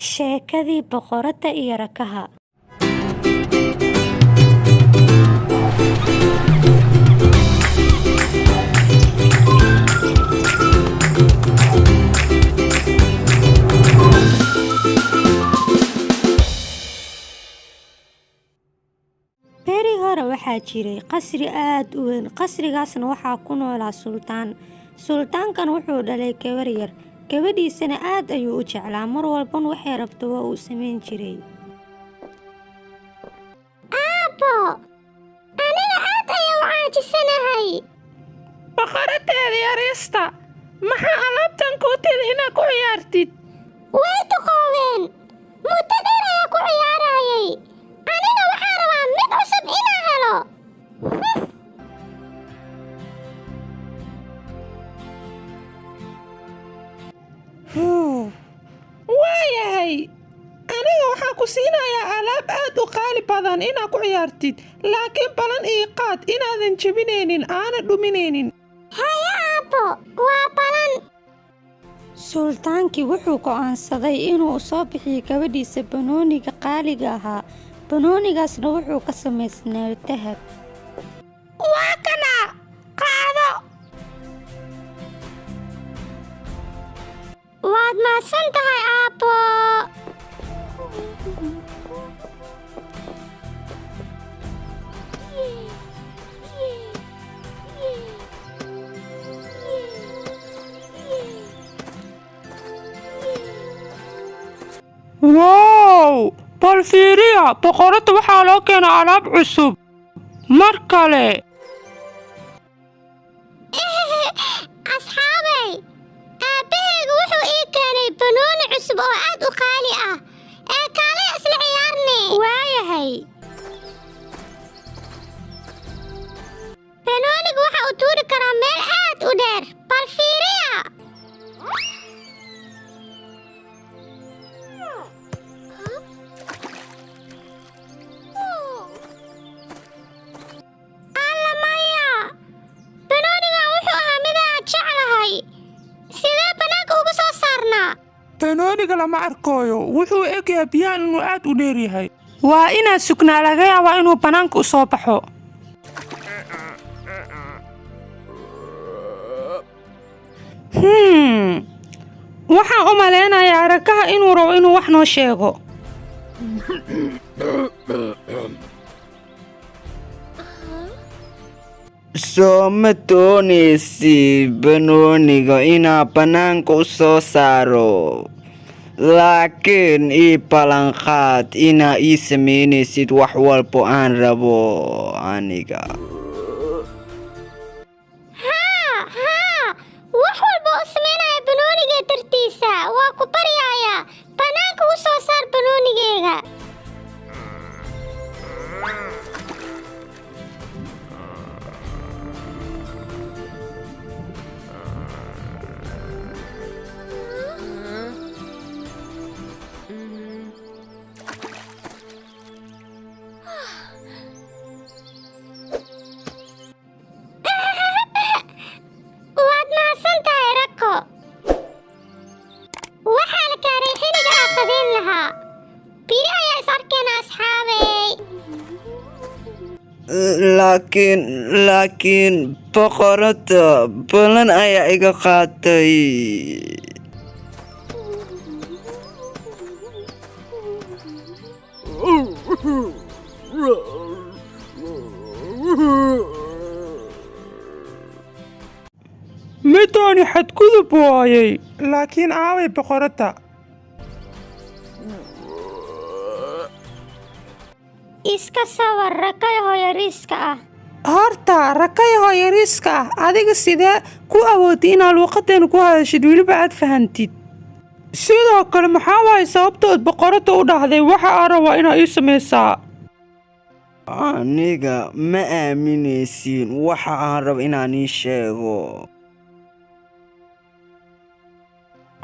Sheekadii boqorada iyo rakaha. Beri hore waxaa jiray qasri aad u weyn. Qasrigaasna waxaa ku noolaa sultaan. Sultaankan wuxuu dhalay gabar yar. Gabadhiisana aad ayuu u jeclaa. Mar walban waxay rabto waa uu samayn jiray. Aabbo, aniga aad ayaan u caajisanahay. Boqoradeeda yariista, maxaa alaabtan kuu tiri inaad ku ciyaartid? Way duqoobeen. Muddo dheer ayaa ku ciyaarayay. Aniga waxaan rabaa mid cusub inaan helo. Waayahay, aniga waxaan ku siinayaa alaab aad u qaali badan inaad ku ciyaartid, laakiin balan ii qaad inaadan jebinaynin aana dhuminaynin. Haya aabbo, waa balan. Sultaankii wuxuu go'aansaday inuu soo bixiyo gabadhiisa banooniga qaaliga ahaa. Banoonigaasna wuxuu ka samaysnaa dahab. Waa kana, qaado. Waad mahadsan tahay aabbo. Wow! Bal fiiriya, boqorada waxaa loo keenay alaab cusub. Mar kale. Asxaabay, aabbahaygu wuxuu ii keenay banooni cusub oo aad u qaali ah. Ee kaale isla ciyaarne. Waayahay. Banoonigu waxa uu tuuri karaa meel aad u dheer. Bal fiiriya. Alla maya. Banoonigan wuxuu ahaa mid aad jeclahay. Sidee banaanka ugu soo saarnaa? Banooniga lama arkooyo, wuxuu egyahay biyahan inuu aad u dheer yahay. Waa inaad sugnaa, laga yaabaa inuu banaanka u soo baxo. Waxaan u maleynayaa rakaha inuu rabo inuu wax noo sheego. Soo ma doonaysid banooniga inaan banaanka u soo saaro, laakiin ii ballanqaad inaa ii samaynaysid wax walbo aan rabo aniga. Wax walba u samaynaya banooniga dartiisa. Waa ku baryayaa. Banaanka u soo saar banoonigeyga. Waad mahadsan tahay rako. Waxaa la gaaray xilliga aan qadayn lahaa. Biri ayaa is arkayna asxaabey. laakiin boqorada balan ayaa iga qaatay. Middaani xadgudub waayay, laakiin aaway boqorada. Iska sawir rakaha yariiska ah. Horta, rakaha yariiska ah, adiga sidee ku awoodid inaad luuqadeena ku hadashid weliba aad fahantid? Sidoo kale maxaa waay sababtood boqorada u dhahday waxa aan rabaa inaa ii samaysaa? Aniga ma aaminaysiin waxa aan rabo inaan ii sheego.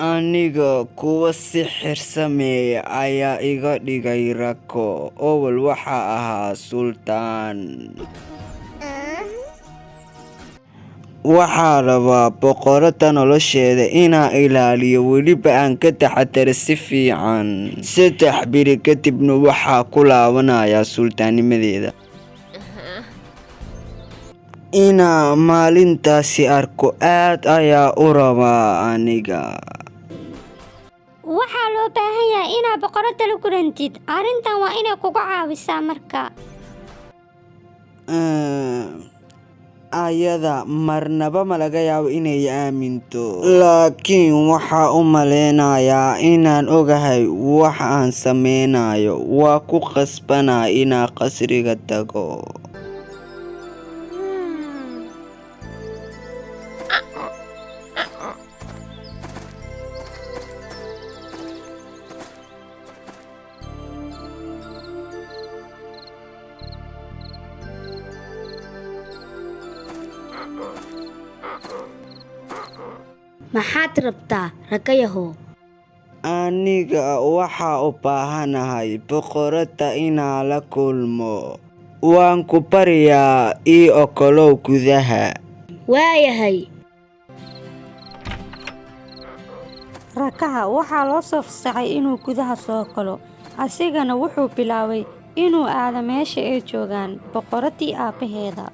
Aniga kuwa sixir sameeya ayaa iga dhigay rako. Awal waxaa ahaa sultaan. waxaa rabaa boqorada nolosheeda inaan ilaaliyo weliba aan ka taxadaro si fiican. 3 biri kadibna waxaa ku laabanayaa sultaannimadeeda. inaan maalintaasi arko aad ayaa u rabaa aniga. waxaa loo baahan yahay inaad boqorada la kulantid. arrintan waa inay kugu caawisaa marka. ayada marnaba ma laga yaabo inay aaminto, laakiin waxaa u maleynayaa inaan ogahay wax aan sameynayo. waa ku qasbanaa inaan qasriga tago. maxaad rabtaa rakayahow? aniga waxaa u baahanahay boqorada inaan la kulmo. waan ku baryaa ii okolow gudaha. waayahay. rakaha waxaa loo soo fasaxay inuu gudaha soo galo. asigana wuxuu bilaabay inuu aado meesha ay joogaan boqoradii aabbaheeda.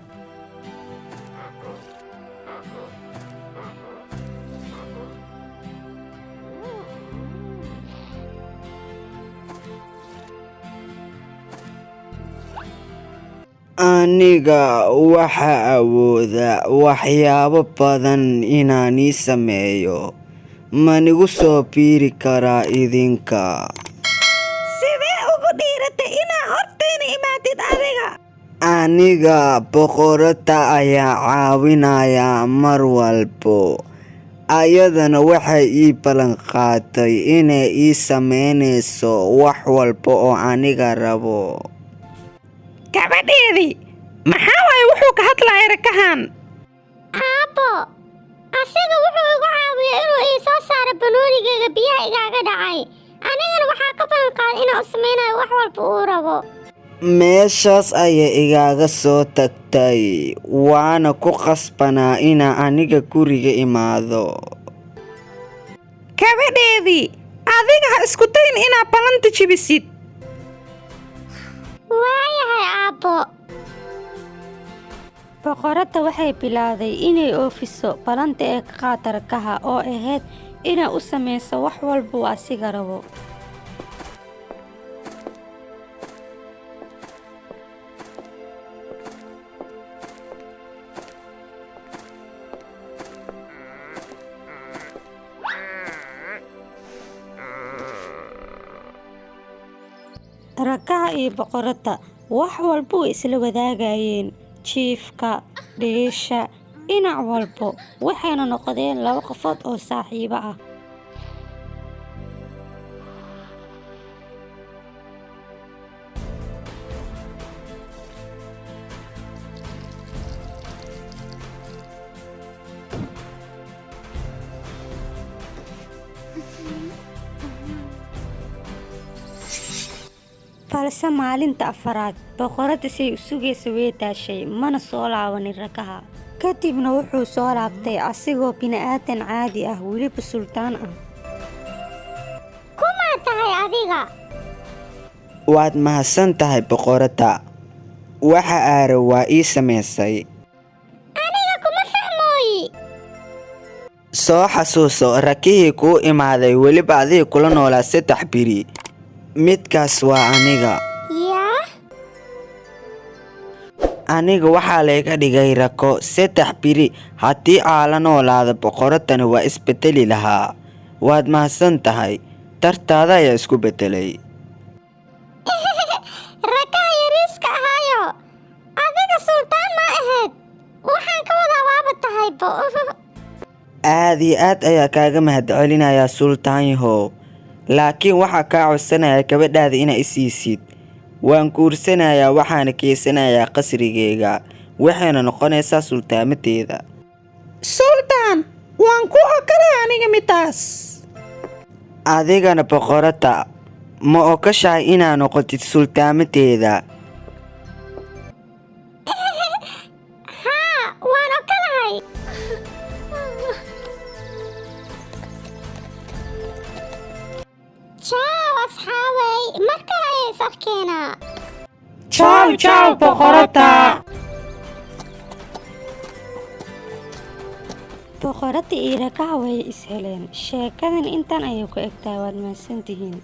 aniga waxaa awooda waxyaabo badan inaan ii sameeyo. manigu soo biiri karaa idinka? sidee ugu dhiiratay inaa hortayna imaatid adiga? aniga boqorada ayaa caawinaya mar walbo. ayadana waxay ii ballan qaaday inay ii sameynayso wax walba oo aniga rabo. gabadheedii maxaa waaye wuxuu ka hadlayaa rakahan? aabbo, asiga wuxuu igu caawiyay inuu ii soo saaro banoonigayga biyaha igaaga dhacay. anigana waxaa ka ballan qaaday inaan u sameynayo wax walba uu rabo. meeshaas ayay igaaga soo tagtay, waana ku qasbanaa inaan aniga guriga imaado. gabadheedii adiga ha isku dayin inaad ballanta jebisid. waayahay aabbo. boqoradda waxay bilowday inay oofiso ballanta ee ka qaata rakaha oo ahayd inay u sameyso wax walba uu asiga rabo. rakaha iyo boqoradda wax walba way isla wadaagayeen. jiifka, dhiisha, dhinac walbo waxayna noqdeen 2 qofood oo saaxiibo ah. balse maalinta afaraad boqoradda say u sugaysa way daashay, mana soo laabanin rakaha. kadibna wuxuu soo laabtay asigoo bini'aadan caadi ah, weliba sultaan ah. kumaa tahay adiga? waad mahadsan tahay boqorada. waxa aare waa ii samaysay. aniga kuma fahmooyi. soo xasuuso rakihii kuu imaaday weliba adiga kula noolaa 3 biri. midkaas waa aniga. yaa? aniga waxaa layga dhigay rako 3 biri. haddii aa la noolaada boqoradana waa isbedeli lahaa. waad mahadsan tahay, dartaada ayaa isku bedelay. rakaha yariiska ahaayo, adiga sultaan ma ahayd. waxaan ka wadaa waaba tahaybo. aad iyo aad ayaa kaaga mahadcelinayaa sultaanyahow, laakiin waxaa kaa codsanayaa gabadhaada inaa isiisid. waan guursanayaa waxaana keysanayaa qasrigeyga, waxayna noqonaysaa sultaamadeeda. sultaan waan ku okolay aniga midaas. adigana boqorada ma okashahay inaa noqotid sultaamadeeda? haa, waan okolahay. asxaabay mar kale ayay is arkeenaa Ciao ciao boqorada. boqoradda iyo rakaha way is heleen sheekadan intan ayay ku egtahay waad mahadsantihiin